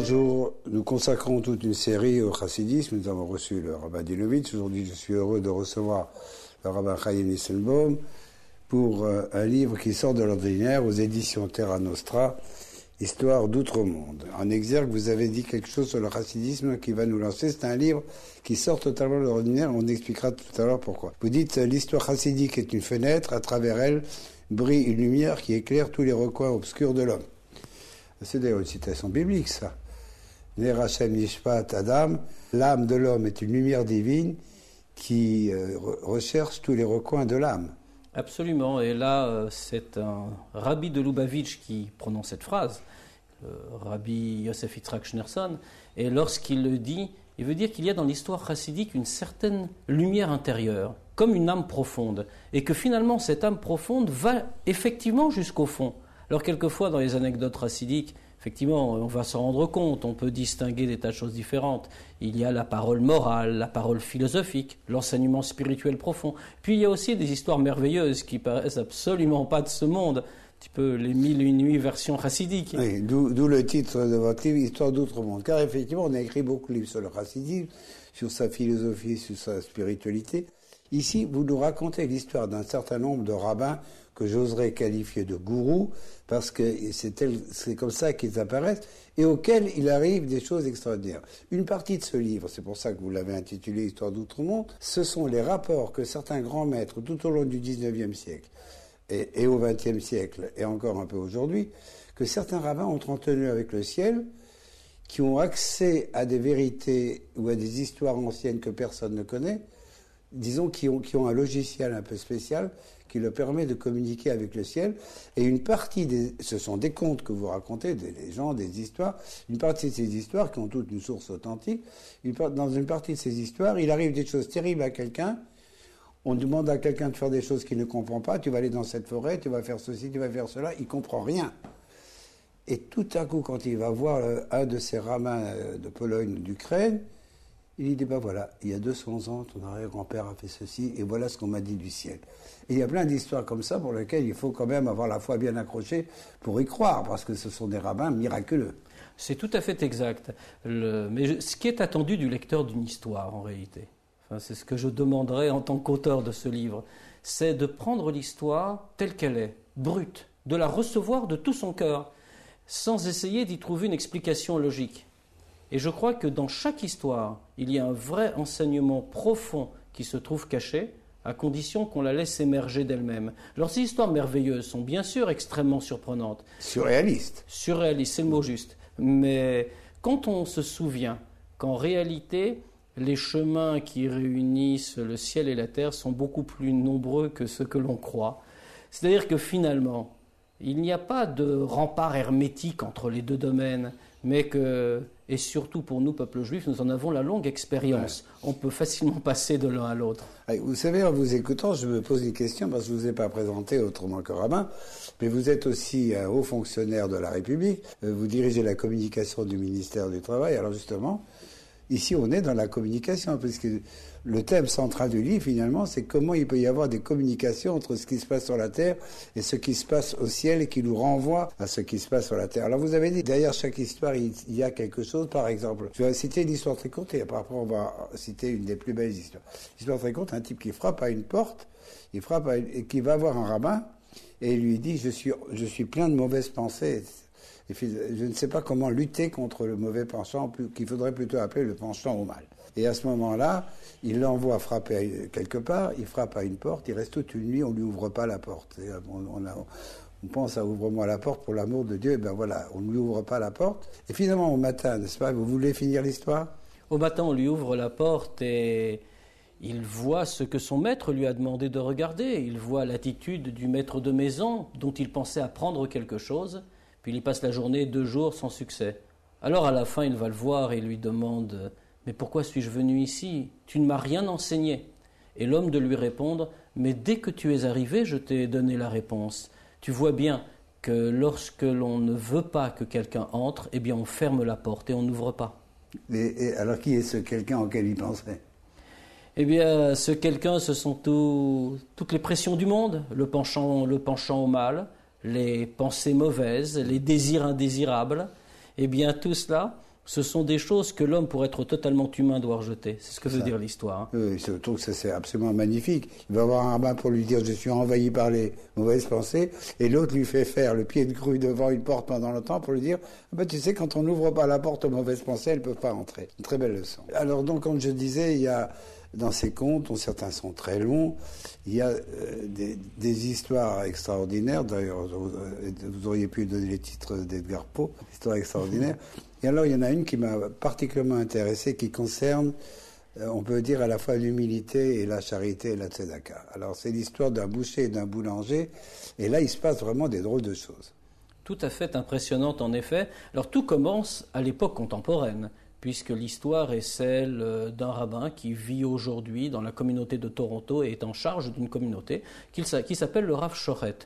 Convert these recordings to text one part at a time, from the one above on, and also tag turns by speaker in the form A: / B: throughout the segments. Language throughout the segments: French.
A: Bonjour, nous consacrons toute une série au chassidisme. Nous avons reçu le rabbin Dinovitch. Aujourd'hui, je suis heureux de recevoir le rabbin Chaim Nissenbaum pour un livre qui sort de l'ordinaire aux éditions Terra Nostra, Histoire d'outre-monde. En exergue, vous avez dit quelque chose sur le chassidisme qui va nous lancer. C'est un livre qui sort totalement de l'ordinaire. On expliquera tout à l'heure pourquoi. Vous dites l'histoire chassidique est une fenêtre. À travers elle brille une lumière qui éclaire tous les recoins obscurs de l'homme. C'est d'ailleurs une citation biblique, ça. Ner Hashem Nishpat Adam, l'âme de l'homme est une lumière divine qui recherche tous les recoins de l'âme.
B: Absolument, et là, c'est un rabbi de Lubavitch qui prononce cette phrase, le rabbi Yosef Yitzhak Schneerson, et lorsqu'il le dit, il veut dire qu'il y a dans l'histoire chassidique une certaine lumière intérieure, comme une âme profonde, et que finalement cette âme profonde va effectivement jusqu'au fond. Alors quelquefois dans les anecdotes chassidiques, effectivement, on va s'en rendre compte, on peut distinguer des tas de choses différentes. Il y a la parole morale, la parole philosophique, l'enseignement spirituel profond. Puis il y a aussi des histoires merveilleuses qui paraissent absolument pas de ce monde, un petit peu les 1001 nuits version chassidique.
A: Oui, d'où le titre de votre livre, Histoire d'outre-monde. Car effectivement, on a écrit beaucoup de livres sur le chassidisme, sur sa philosophie, sur sa spiritualité. Ici, vous nous racontez l'histoire d'un certain nombre de rabbins que j'oserais qualifier de gourous, parce que c'est comme ça qu'ils apparaissent, et auxquels il arrive des choses extraordinaires. Une partie de ce livre, c'est pour ça que vous l'avez intitulé Histoire d'outre-monde, ce sont les rapports que certains grands maîtres, tout au long du XIXe siècle, et au XXe siècle, et encore un peu aujourd'hui, que certains rabbins ont entretenu avec le ciel, qui ont accès à des vérités ou à des histoires anciennes que personne ne connaît, disons, qui ont un logiciel un peu spécial qui leur permet de communiquer avec le ciel. Et une partie ce sont des contes que vous racontez, des légendes, des histoires. Une partie de ces histoires, qui ont toutes une source authentique, dans une partie de ces histoires, il arrive des choses terribles à quelqu'un. On demande à quelqu'un de faire des choses qu'il ne comprend pas. Tu vas aller dans cette forêt, tu vas faire ceci, tu vas faire cela. Il comprend rien. Et tout à coup, quand il va voir un de ces rabbins de Pologne ou d'Ukraine, il dit, ben voilà, il y a 200 ans, ton arrière-grand-père a fait ceci, et voilà ce qu'on m'a dit du ciel. Et il y a plein d'histoires comme ça pour lesquelles il faut quand même avoir la foi bien accrochée pour y croire, parce que ce sont des rabbins miraculeux.
B: C'est tout à fait exact. Mais ce qui est attendu du lecteur d'une histoire, en réalité, c'est ce que je demanderais en tant qu'auteur de ce livre, c'est de prendre l'histoire telle qu'elle est, brute, de la recevoir de tout son cœur, sans essayer d'y trouver une explication logique. Et je crois que dans chaque histoire, il y a un vrai enseignement profond qui se trouve caché, à condition qu'on la laisse émerger d'elle-même. Alors ces histoires merveilleuses sont bien sûr extrêmement surprenantes.
A: Surréalistes.
B: Surréalistes, c'est le mot juste. Mais quand on se souvient qu'en réalité, les chemins qui réunissent le ciel et la terre sont beaucoup plus nombreux que ce que l'on croit, c'est-à-dire que finalement, il n'y a pas de rempart hermétique entre les deux domaines, mais que, et surtout pour nous, peuple juif, nous en avons la longue expérience. Ouais. On peut facilement passer de l'un à l'autre.
A: Vous savez, en vous écoutant, je me pose une question, parce que je ne vous ai pas présenté autrement que rabbin, mais vous êtes aussi un haut fonctionnaire de la République, vous dirigez la communication du ministère du Travail. Alors justement, ici on est dans la communication, puisque le thème central du livre, finalement, c'est comment il peut y avoir des communications entre ce qui se passe sur la Terre et ce qui se passe au ciel et qui nous renvoie à ce qui se passe sur la Terre. Alors vous avez dit, derrière chaque histoire, il y a quelque chose. Par exemple, je vais citer une histoire très courte et après on va citer une des plus belles histoires. L'histoire très courte, un type qui frappe à une porte, et qui va voir un rabbin et il lui dit, je suis plein de mauvaises pensées. Et je ne sais pas comment lutter contre le mauvais penchant, qu'il faudrait plutôt appeler le penchant au mal. Et à ce moment-là, il l'envoie frapper quelque part, il frappe à une porte, il reste toute une nuit, on ne lui ouvre pas la porte. Et on pense à ouvre-moi la porte pour l'amour de Dieu, et ben voilà, on ne lui ouvre pas la porte. Et finalement, au matin, n'est-ce pas, vous voulez finir l'histoire ?
B: Au matin, on lui ouvre la porte et il voit ce que son maître lui a demandé de regarder. Il voit l'attitude du maître de maison dont il pensait apprendre quelque chose. Puis il y passe la journée 2 jours sans succès. Alors à la fin, il va le voir et il lui demande « Mais pourquoi suis-je venu ici ? Tu ne m'as rien enseigné. » Et l'homme de lui répondre « Mais dès que tu es arrivé, je t'ai donné la réponse. Tu vois bien que lorsque l'on ne veut pas que quelqu'un entre, eh bien on ferme la porte et on n'ouvre pas. »
A: Et alors qui est ce quelqu'un auquel il pensait ?
B: Eh bien, ce quelqu'un, ce sont toutes les pressions du monde, le penchant au mal, les pensées mauvaises, les désirs indésirables. Eh bien, tout cela, Ce sont des choses que l'homme, pour être totalement humain, doit rejeter. C'est ce que veut dire l'histoire.
A: Oui, surtout que ça, c'est absolument magnifique. Il va avoir un rabbin pour lui dire « je suis envahi par les mauvaises pensées », et l'autre lui fait faire le pied de grue devant une porte pendant longtemps pour lui dire « tu sais, quand on n'ouvre pas la porte aux mauvaises pensées, elles ne peuvent pas entrer ». Une très belle leçon. Alors donc, comme je disais, il y a dans ces contes, dont certains sont très longs, il y a des histoires extraordinaires. D'ailleurs, vous auriez pu donner les titres d'Edgar Poe, histoires extraordinaires. Et alors, il y en a une qui m'a particulièrement intéressé, qui concerne, on peut dire, à la fois l'humilité et la charité et la tzedaka. Alors, c'est l'histoire d'un boucher et d'un boulanger, et là, il se passe vraiment des drôles de choses.
B: Tout à fait impressionnante, en effet. Alors, tout commence à l'époque contemporaine, puisque l'histoire est celle d'un rabbin qui vit aujourd'hui dans la communauté de Toronto et est en charge d'une communauté qui s'appelle le Rav Shoret.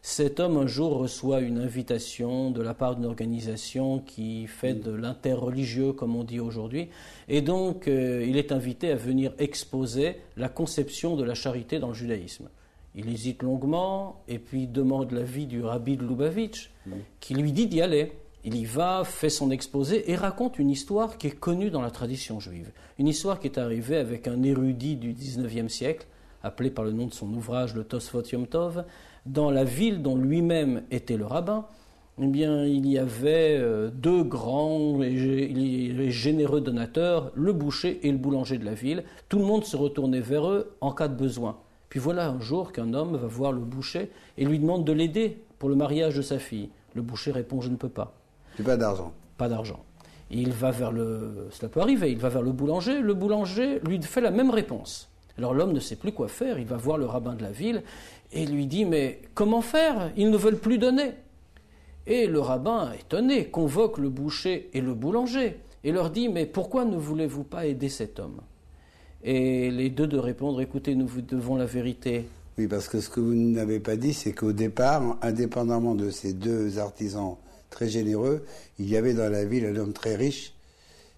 B: Cet homme, un jour, reçoit une invitation de la part d'une organisation qui fait de l'interreligieux, comme on dit aujourd'hui, et donc il est invité à venir exposer la conception de la charité dans le judaïsme. Il hésite longuement, et puis demande l'avis du rabbi de Lubavitch, qui lui dit d'y aller. Il y va, fait son exposé et raconte une histoire qui est connue dans la tradition juive. Une histoire qui est arrivée avec un érudit du XIXe siècle, appelé par le nom de son ouvrage le Tosfot Yom Tov. Dans la ville dont lui-même était le rabbin, eh bien, il y avait deux grands et généreux donateurs, le boucher et le boulanger de la ville. Tout le monde se retournait vers eux en cas de besoin. Puis voilà un jour qu'un homme va voir le boucher et lui demande de l'aider pour le mariage de sa fille. Le boucher répond « je ne peux pas ».
A: Pas d'argent.
B: Pas d'argent. Il va vers cela peut arriver, il va vers le boulanger lui fait la même réponse. Alors l'homme ne sait plus quoi faire, il va voir le rabbin de la ville et lui dit « mais comment faire? Ils ne veulent plus donner ». Et le rabbin, étonné, convoque le boucher et le boulanger et leur dit « mais pourquoi ne voulez-vous pas aider cet homme ?» Et les deux de répondre « écoutez, nous vous devons la vérité ».
A: Oui, parce que ce que vous n'avez pas dit, c'est qu'au départ, indépendamment de ces deux artisans très généreux, il y avait dans la ville un homme très riche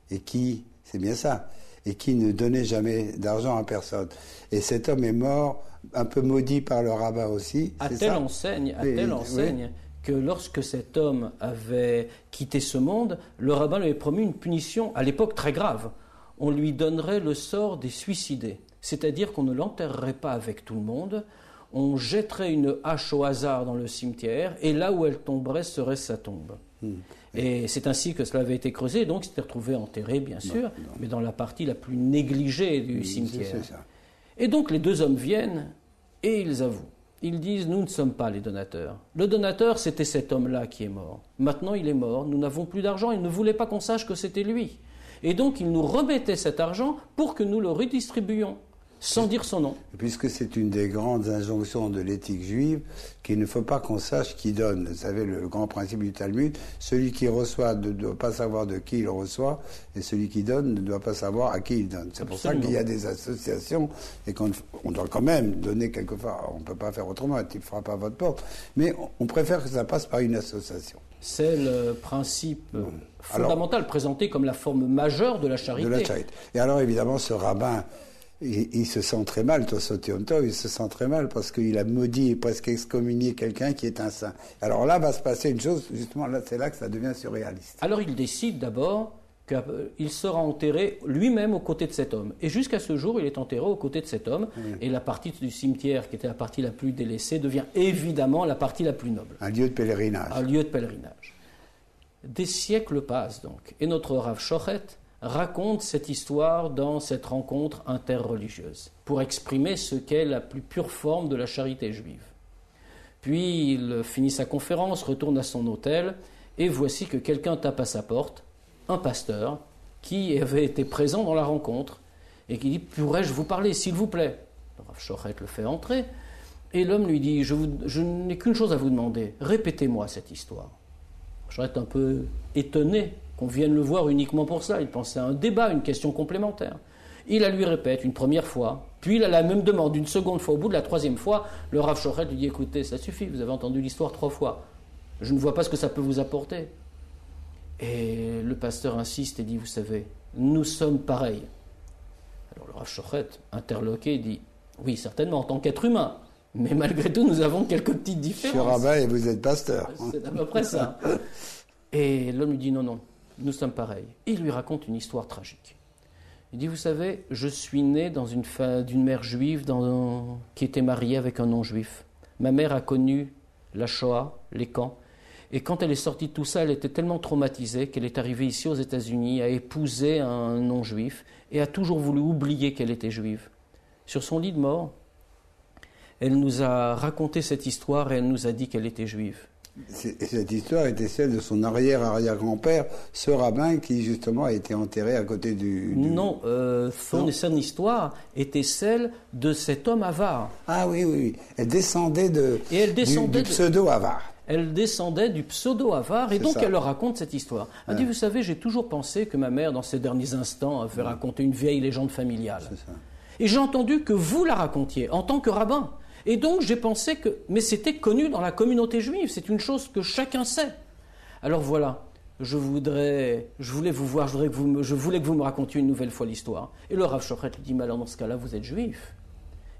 A: et qui, c'est bien ça, et qui ne donnait jamais d'argent à personne. Et cet homme est mort, un peu maudit par le rabbin aussi.
B: À telle enseigne que lorsque cet homme avait quitté ce monde, le rabbin lui avait promis une punition, à l'époque très grave. On lui donnerait le sort des suicidés, c'est-à-dire qu'on ne l'enterrerait pas avec tout le monde, on jetterait une hache au hasard dans le cimetière, et là où elle tomberait serait sa tombe. Et c'est ainsi que cela avait été creusé, donc c'était retrouvé enterré, bien sûr, mais dans la partie la plus négligée du cimetière.
A: C'est ça.
B: Et donc les deux hommes viennent, et ils avouent. Ils disent « nous ne sommes pas les donateurs ». Le donateur, c'était cet homme-là qui est mort. Maintenant, il est mort, nous n'avons plus d'argent, il ne voulait pas qu'on sache que c'était lui. Et donc, il nous remettait cet argent pour que nous le redistribuions, sans dire son nom.
A: Puisque c'est une des grandes injonctions de l'éthique juive, qu'il ne faut pas qu'on sache qui donne. Vous savez, le grand principe du Talmud, celui qui reçoit ne doit pas savoir de qui il reçoit, et celui qui donne ne doit pas savoir à qui il donne. C'est pour ça qu'il y a des associations, et qu'on doit quand même donner quelquefois. On ne peut pas faire autrement, un type frappe à votre porte, mais on préfère que ça passe par une association.
B: C'est le principe fondamental, présenté comme la forme majeure de la charité.
A: De la charité. Et alors, évidemment, ce rabbin, il se sent très mal, Tosfot Yom Tov, il se sent très mal parce qu'il a maudit et presque excommunié quelqu'un qui est un saint. Alors là, va se passer une chose, justement, là, c'est là que ça devient surréaliste.
B: Alors il décide d'abord qu'il sera enterré lui-même aux côtés de cet homme. Et jusqu'à ce jour, il est enterré aux côtés de cet homme. Et la partie du cimetière, qui était la partie la plus délaissée, devient évidemment la partie la plus noble.
A: Un lieu de pèlerinage.
B: Un lieu de pèlerinage. Des siècles passent donc. Et notre Rav Shoret raconte cette histoire dans cette rencontre interreligieuse pour exprimer ce qu'est la plus pure forme de la charité juive. Puis il finit sa conférence, retourne à son hôtel et voici que quelqu'un tape à sa porte, un pasteur qui avait été présent dans la rencontre et qui dit « Pourrais-je vous parler, s'il vous plaît ?» Le Rav Shoret le fait entrer et l'homme lui dit « Je n'ai qu'une chose à vous demander, répétez-moi cette histoire. » Je reste un peu étonné qu'on vienne le voir uniquement pour ça. Il pensait à un débat, une question complémentaire. Il la lui répète une première fois, puis il a la même demande une seconde fois. Au bout de la troisième fois, le Rav Shoret lui dit « Écoutez, ça suffit, vous avez entendu l'histoire 3 fois. Je ne vois pas ce que ça peut vous apporter. » Et le pasteur insiste et dit « Vous savez, nous sommes pareils. » Alors le Rav Shoret, interloqué, dit « Oui, certainement, en tant qu'être humain. Mais malgré tout, nous avons quelques petites différences. »
A: Je suis rabbin et vous êtes pasteur.
B: C'est à peu près ça. Et l'homme lui dit « Non, nous sommes pareils. Et il lui raconte une histoire tragique. Il dit, vous savez, je suis né dans d'une mère juive qui était mariée avec un non-juif. Ma mère a connu la Shoah, les camps, et quand elle est sortie de tout ça, elle était tellement traumatisée qu'elle est arrivée ici aux États-Unis, a épousé un non-juif et a toujours voulu oublier qu'elle était juive. Sur son lit de mort, elle nous a raconté cette histoire et elle nous a dit qu'elle était juive.
A: Et cette histoire était celle de son arrière-arrière-grand-père, ce rabbin qui justement a été enterré à côté du...
B: Non, son histoire était celle de cet homme avare.
A: Ah oui, oui, oui. Elle descendait du pseudo-avare.
B: Elle descendait du pseudo-avare et donc elle leur raconte cette histoire. Elle dit, vous savez, j'ai toujours pensé que ma mère, dans ses derniers instants, avait raconté une vieille légende familiale. C'est ça. Et j'ai entendu que vous la racontiez en tant que rabbin. Et donc j'ai pensé que... Mais c'était connu dans la communauté juive, c'est une chose que chacun sait. Alors voilà, je voulais que vous me racontiez une nouvelle fois l'histoire. Et le Rav Shochet lui dit, mais alors dans ce cas-là, vous êtes juif.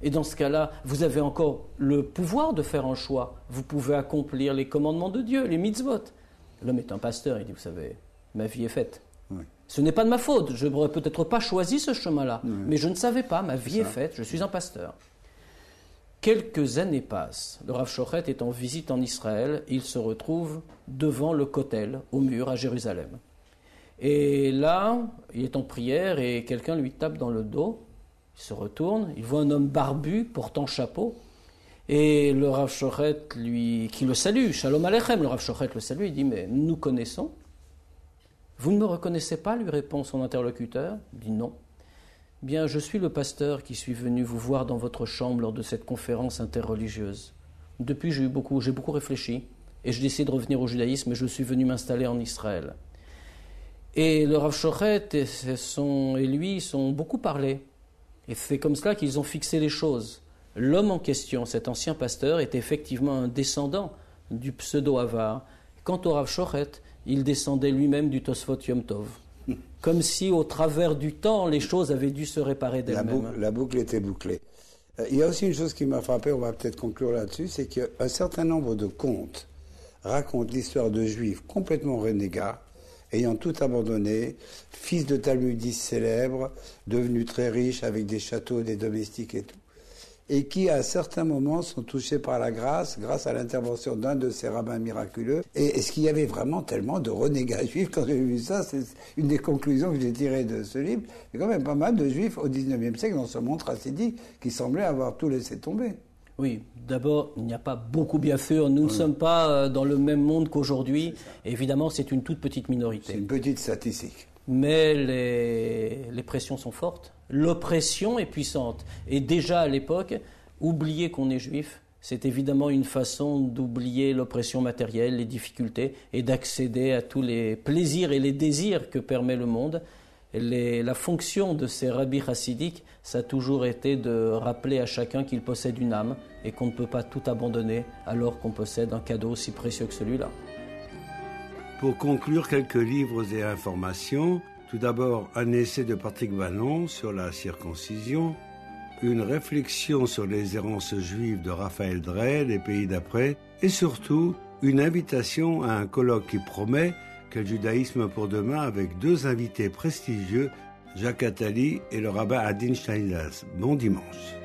B: Et dans ce cas-là, vous avez encore le pouvoir de faire un choix. Vous pouvez accomplir les commandements de Dieu, les mitzvot. L'homme est un pasteur, il dit, vous savez, ma vie est faite. Oui. Ce n'est pas de ma faute, je n'aurais peut-être pas choisi ce chemin-là, mais je ne savais pas, ma vie est faite, je suis un pasteur. Quelques années passent, le Rav Shochet est en visite en Israël, il se retrouve devant le Kotel, au mur, à Jérusalem. Et là, il est en prière et quelqu'un lui tape dans le dos, il se retourne, il voit un homme barbu portant chapeau, et le Rav Shochet qui le salue, Shalom Aleichem, le Rav Shochet le salue, il dit, mais nous connaissons. Vous ne me reconnaissez pas, lui répond son interlocuteur. Il dit non. Bien, je suis le pasteur qui suis venu vous voir dans votre chambre lors de cette conférence interreligieuse. Depuis, j'ai beaucoup réfléchi et j'ai décidé de revenir au judaïsme et je suis venu m'installer en Israël. Et le Rav Shochet et lui sont beaucoup parlé. Et c'est comme cela qu'ils ont fixé les choses. L'homme en question, cet ancien pasteur, est effectivement un descendant du pseudo-avare. Quant au Rav Shochet, il descendait lui-même du Tosfot Yom Tov. Comme si, au travers du temps, les choses avaient dû se réparer d'elles-mêmes.
A: La boucle était bouclée. Il y a aussi une chose qui m'a frappé, on va peut-être conclure là-dessus, c'est qu'un certain nombre de contes racontent l'histoire de Juifs complètement renégats, ayant tout abandonné, fils de talmudistes célèbres, devenus très riches avec des châteaux, des domestiques et tout, et qui, à certains moments, sont touchés par la grâce à l'intervention d'un de ces rabbins miraculeux. Et est-ce qu'il y avait vraiment tellement de renégats juifs? Quand j'ai vu ça, c'est une des conclusions que j'ai tirées de ce livre. Il y a quand même pas mal de juifs au XIXe siècle dans ce monde chassidique qui semblaient avoir tout laissé tomber.
B: Oui, d'abord, il n'y a pas beaucoup, bien sûr. Nous ne sommes pas dans le même monde qu'aujourd'hui. Évidemment, c'est une toute petite minorité.
A: C'est une petite statistique.
B: Mais les pressions sont fortes. L'oppression est puissante. Et déjà à l'époque, oublier qu'on est juif, c'est évidemment une façon d'oublier l'oppression matérielle, les difficultés, et d'accéder à tous les plaisirs et les désirs que permet le monde. La fonction de ces rabbis chassidiques, ça a toujours été de rappeler à chacun qu'il possède une âme et qu'on ne peut pas tout abandonner alors qu'on possède un cadeau aussi précieux que celui-là.
A: Pour conclure, quelques livres et informations. Tout d'abord, un essai de Patrick Vallon sur la circoncision, une réflexion sur les errances juives de Raphaël Drey, les pays d'après, et surtout, une invitation à un colloque qui promet Quel judaïsme pour demain avec deux invités prestigieux, Jacques Attali et le rabbin Adin Steinlas. Bon dimanche.